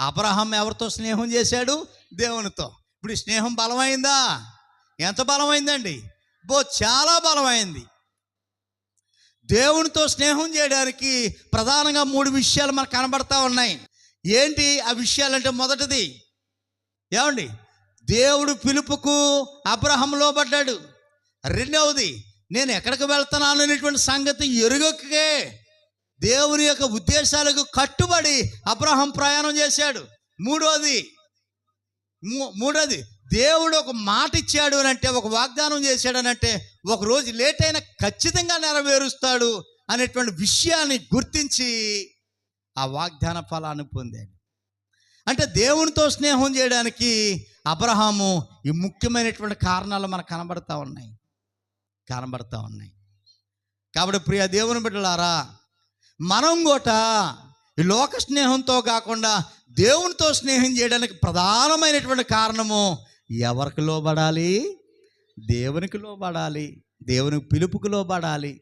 Abraham ఎవరితో స్నేహం చేశాడు? దేవునితో. ఇప్పుడు ఈ స్నేహం బలమైందా? ఎంత బలమైందండి? చాలా బలమైంది. దేవునితో స్నేహం చేయడానికి ప్రధానంగా 3 విషయాలు మనకు కనబడతా ఉన్నాయి. ఏంటి ఆ విషయాలంటే, మొదటిది ఏమండి, దేవుడు పిలుపుకు అబ్రహాం లోబడ్డాడు. రెండవది, నేను ఎక్కడికి వెళ్తున్నాను అనేటువంటి సంగతి ఎరుగకే దేవుని యొక్క ఉద్దేశాలకు కట్టుబడి అబ్రహాం ప్రయాణం చేశాడు. మూడోది దేవుడు ఒక మాట ఇచ్చాడు అని అంటే, ఒక వాగ్దానం చేశాడు అని అంటే, ఒక రోజు లేట్ అయినా ఖచ్చితంగా నెరవేరుస్తాడు అనేటువంటి విషయాన్ని గుర్తించి ఆ వాగ్దాన ఫలాన్ని పొందాడు. అంటే దేవునితో స్నేహం చేయడానికి అబ్రహాము ఈ ముఖ్యమైనటువంటి కారణాలు మనకు కనబడతా ఉన్నాయి. కాబట్టి ప్రియ దేవుని బిడ్డలారా, మనం కూడా ఈ లోక స్నేహంతో కాకుండా దేవునితో స్నేహం చేయడానికి ప్రధానమైనటువంటి కారణము ఎవరికి లోబడాలి? దేవునికి లోబడాలి. దేవుని పిలుపుకు లోబడాలి.